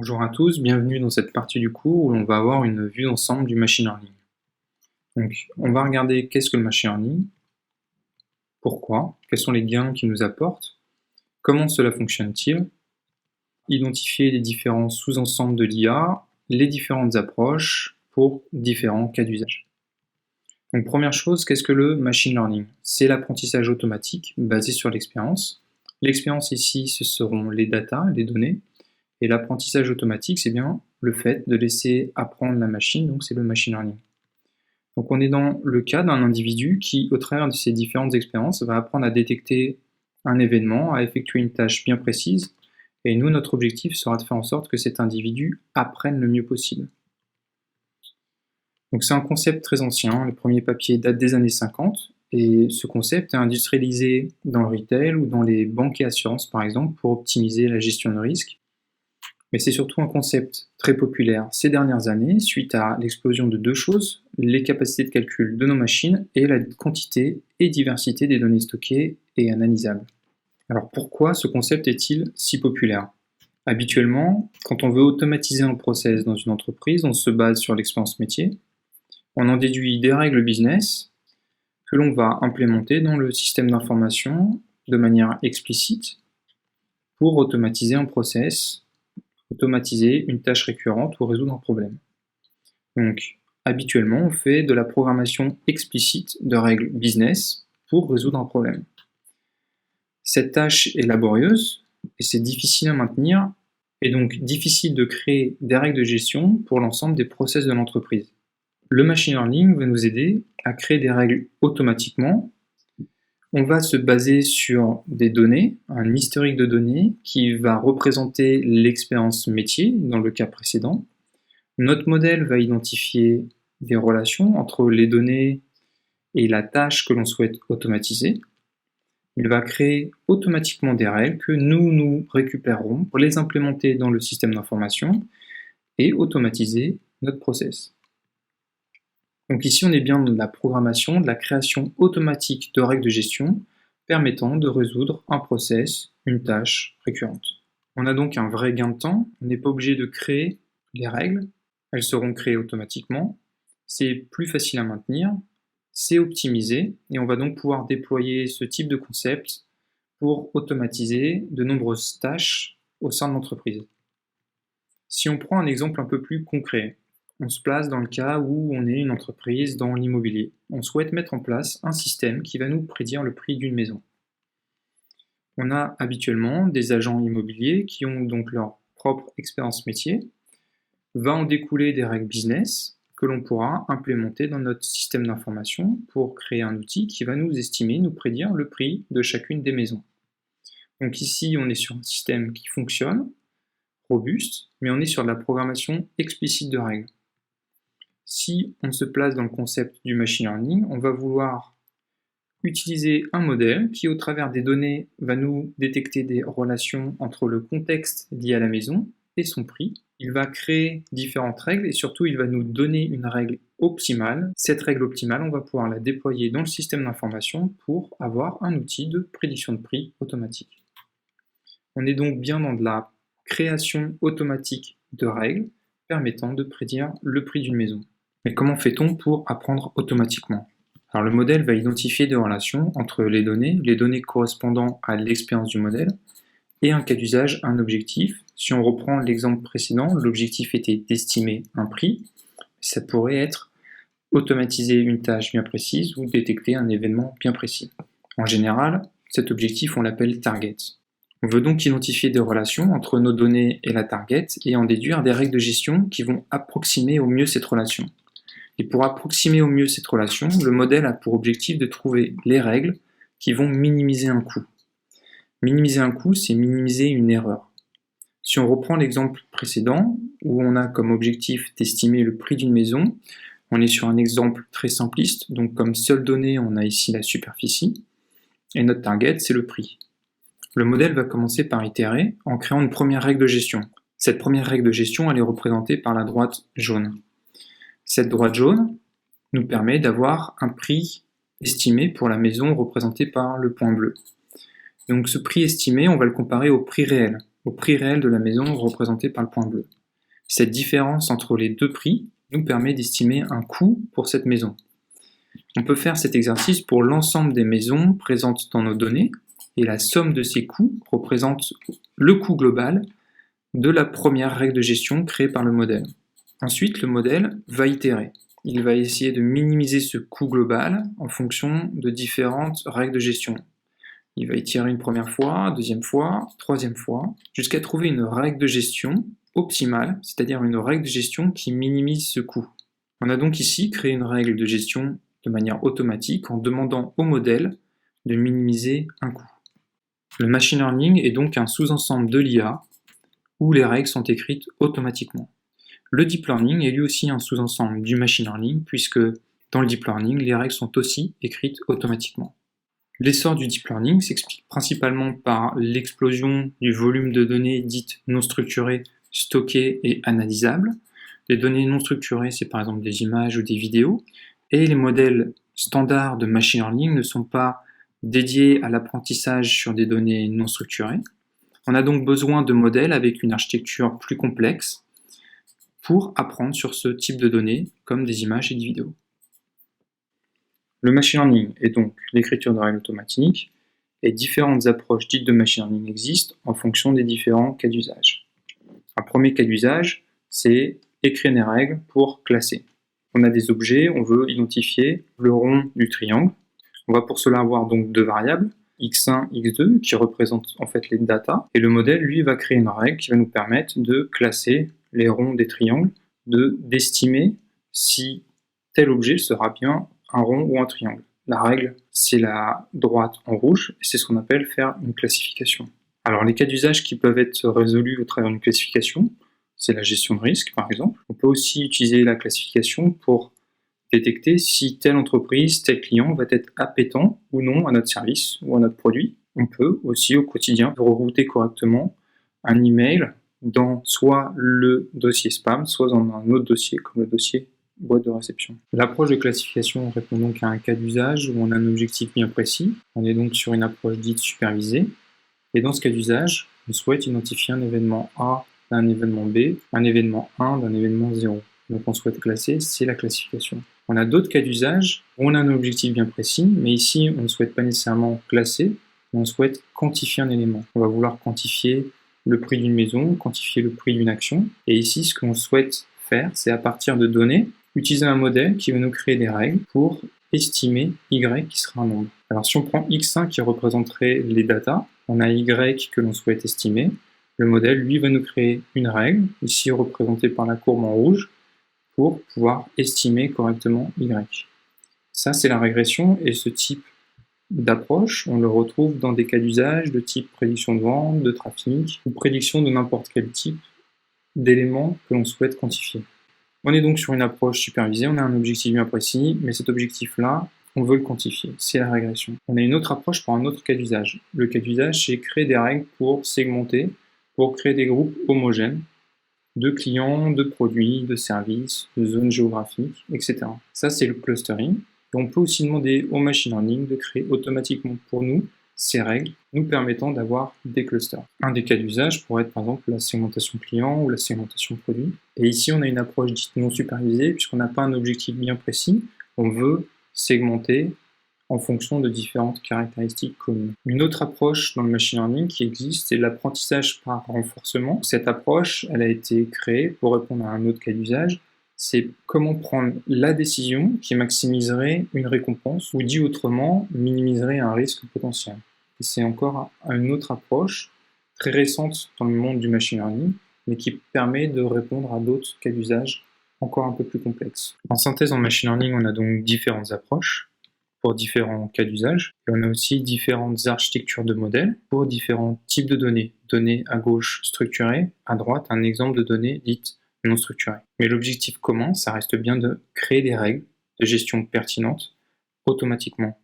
Bonjour à tous, bienvenue dans cette partie du cours où l'on va avoir une vue d'ensemble du machine learning. Donc, on va regarder qu'est-ce que le machine learning, pourquoi, quels sont les gains qu'il nous apporte, comment cela fonctionne-t-il, identifier les différents sous-ensembles de l'IA, les différentes approches pour différents cas d'usage. Donc, première chose, qu'est-ce que le machine learning? C'est l'apprentissage automatique basé sur l'expérience. L'expérience ici, ce seront les data, les données. Et l'apprentissage automatique, c'est bien le fait de laisser apprendre la machine, donc c'est le machine learning. Donc on est dans le cas d'un individu qui, au travers de ses différentes expériences, va apprendre à détecter un événement, à effectuer une tâche bien précise, et nous, notre objectif sera de faire en sorte que cet individu apprenne le mieux possible. Donc c'est un concept très ancien, les premiers papiers datent des années 50, et ce concept est industrialisé dans le retail ou dans les banques et assurances par exemple, pour optimiser la gestion de risque. Mais c'est surtout un concept très populaire ces dernières années suite à l'explosion de deux choses, les capacités de calcul de nos machines et la quantité et diversité des données stockées et analysables. Alors pourquoi ce concept est-il si populaire? Habituellement, quand on veut automatiser un process dans une entreprise, on se base sur l'expérience métier, on en déduit des règles business que l'on va implémenter dans le système d'information de manière explicite pour automatiser un process, automatiser une tâche récurrente ou résoudre un problème. Donc, habituellement, on fait de la programmation explicite de règles business pour résoudre un problème. Cette tâche est laborieuse et c'est difficile à maintenir et donc difficile de créer des règles de gestion pour l'ensemble des process de l'entreprise. Le machine learning va nous aider à créer des règles automatiquement. On va se baser sur des données, un historique de données qui va représenter l'expérience métier dans le cas précédent. Notre modèle va identifier des relations entre les données et la tâche que l'on souhaite automatiser. Il va créer automatiquement des règles que nous récupérerons pour les implémenter dans le système d'information et automatiser notre process. Donc ici, on est bien dans de la programmation, de la création automatique de règles de gestion permettant de résoudre un process, une tâche récurrente. On a donc un vrai gain de temps, on n'est pas obligé de créer les règles, elles seront créées automatiquement, c'est plus facile à maintenir, c'est optimisé, et on va donc pouvoir déployer ce type de concept pour automatiser de nombreuses tâches au sein de l'entreprise. Si on prend un exemple un peu plus concret, on se place dans le cas où on est une entreprise dans l'immobilier. On souhaite mettre en place un système qui va nous prédire le prix d'une maison. On a habituellement des agents immobiliers qui ont donc leur propre expérience métier. Va en découler des règles business que l'on pourra implémenter dans notre système d'information pour créer un outil qui va nous estimer, nous prédire le prix de chacune des maisons. Donc ici, on est sur un système qui fonctionne, robuste, mais on est sur de la programmation explicite de règles. Si on se place dans le concept du machine learning, on va vouloir utiliser un modèle qui, au travers des données, va nous détecter des relations entre le contexte lié à la maison et son prix. Il va créer différentes règles et surtout, il va nous donner une règle optimale. Cette règle optimale, on va pouvoir la déployer dans le système d'information pour avoir un outil de prédiction de prix automatique. On est donc bien dans de la création automatique de règles permettant de prédire le prix d'une maison. Mais comment fait-on pour apprendre automatiquement? Alors le modèle va identifier des relations entre les données correspondant à l'expérience du modèle, et un cas d'usage, un objectif. Si on reprend l'exemple précédent, l'objectif était d'estimer un prix. Ça pourrait être automatiser une tâche bien précise ou détecter un événement bien précis. En général, cet objectif, on l'appelle target. On veut donc identifier des relations entre nos données et la target et en déduire des règles de gestion qui vont approximer au mieux cette relation. Et pour approximer au mieux cette relation, le modèle a pour objectif de trouver les règles qui vont minimiser un coût. Minimiser un coût, c'est minimiser une erreur. Si on reprend l'exemple précédent, où on a comme objectif d'estimer le prix d'une maison, on est sur un exemple très simpliste, donc comme seule donnée, on a ici la superficie, et notre target, c'est le prix. Le modèle va commencer par itérer en créant une première règle de gestion. Cette première règle de gestion, elle est représentée par la droite jaune. Cette droite jaune nous permet d'avoir un prix estimé pour la maison représenté par le point bleu. Donc ce prix estimé, on va le comparer au prix réel. au prix réel de la maison représenté par le point bleu. Cette différence entre les deux prix nous permet d'estimer un coût pour cette maison. On peut faire cet exercice pour l'ensemble des maisons présentes dans nos données, et la somme de ces coûts représente le coût global de la première règle de gestion créée par le modèle. Ensuite, le modèle va itérer. Il va essayer de minimiser ce coût global en fonction de différentes règles de gestion. Il va itérer une première fois, deuxième fois, troisième fois, jusqu'à trouver une règle de gestion optimale, c'est-à-dire une règle de gestion qui minimise ce coût. On a donc ici créé une règle de gestion de manière automatique en demandant au modèle de minimiser un coût. Le machine learning est donc un sous-ensemble de l'IA où les règles sont écrites automatiquement. Le deep learning est lui aussi un sous-ensemble du machine learning puisque dans le deep learning, les règles sont aussi écrites automatiquement. L'essor du deep learning s'explique principalement par l'explosion du volume de données dites non structurées, stockées et analysables. Les données non structurées, c'est par exemple des images ou des vidéos, et les modèles standards de machine learning ne sont pas dédiés à l'apprentissage sur des données non structurées. On a donc besoin de modèles avec une architecture plus complexe pour apprendre sur ce type de données, comme des images et des vidéos. Le machine learning est donc l'écriture de règles automatiques, et différentes approches dites de machine learning existent en fonction des différents cas d'usage. Un premier cas d'usage, c'est écrire des règles pour classer. On a des objets, on veut identifier le rond du triangle. On va pour cela avoir donc deux variables, x1, x2, qui représentent en fait les datas, et le modèle, lui, va créer une règle qui va nous permettre de classer les ronds des triangles, d'estimer si tel objet sera bien un rond ou un triangle. La règle, c'est la droite en rouge, et c'est ce qu'on appelle faire une classification. Alors les cas d'usage qui peuvent être résolus au travers d'une classification, c'est la gestion de risque par exemple. On peut aussi utiliser la classification pour détecter si telle entreprise, tel client va être appétent ou non à notre service ou à notre produit. On peut aussi au quotidien rerouter correctement un email dans soit le dossier spam, soit dans un autre dossier comme le dossier boîte de réception. L'approche de classification répond donc à un cas d'usage où on a un objectif bien précis. On est donc sur une approche dite supervisée. Et dans ce cas d'usage, on souhaite identifier un événement A d'un événement B, un événement 1 d'un événement 0. Donc on souhaite classer, c'est la classification. On a d'autres cas d'usage où on a un objectif bien précis, mais ici on ne souhaite pas nécessairement classer, mais on souhaite quantifier un élément. On va vouloir quantifier le prix d'une maison, quantifier le prix d'une action. Et ici, ce qu'on souhaite faire, c'est à partir de données, utiliser un modèle qui va nous créer des règles pour estimer Y qui sera un nombre. Alors si on prend X1 qui représenterait les datas, on a Y que l'on souhaite estimer. Le modèle, lui, va nous créer une règle, ici représentée par la courbe en rouge, pour pouvoir estimer correctement Y. Ça, c'est la régression, et ce type d'approche, on le retrouve dans des cas d'usage de type prédiction de vente, de trafic, ou prédiction de n'importe quel type d'éléments que l'on souhaite quantifier. On est donc sur une approche supervisée, on a un objectif bien précis, mais cet objectif-là, on veut le quantifier, c'est la régression. On a une autre approche pour un autre cas d'usage. Le cas d'usage, c'est créer des règles pour segmenter, pour créer des groupes homogènes de clients, de produits, de services, de zones géographiques, etc. Ça, c'est le clustering. Et on peut aussi demander au machine learning de créer automatiquement pour nous ces règles, nous permettant d'avoir des clusters. Un des cas d'usage pourrait être par exemple la segmentation client ou la segmentation produit. Et ici, on a une approche dite non supervisée, puisqu'on n'a pas un objectif bien précis. On veut segmenter en fonction de différentes caractéristiques communes. Une autre approche dans le machine learning qui existe, c'est l'apprentissage par renforcement. Cette approche, elle a été créée pour répondre à un autre cas d'usage, c'est comment prendre la décision qui maximiserait une récompense, ou dit autrement, minimiserait un risque potentiel. Et c'est encore une autre approche très récente dans le monde du machine learning, mais qui permet de répondre à d'autres cas d'usage encore un peu plus complexes. En synthèse, en machine learning, on a donc différentes approches pour différents cas d'usage. Et on a aussi différentes architectures de modèles pour différents types de données. Données à gauche structurées, à droite un exemple de données dites non structurées. Mais l'objectif commun, ça reste bien de créer des règles de gestion pertinentes automatiquement.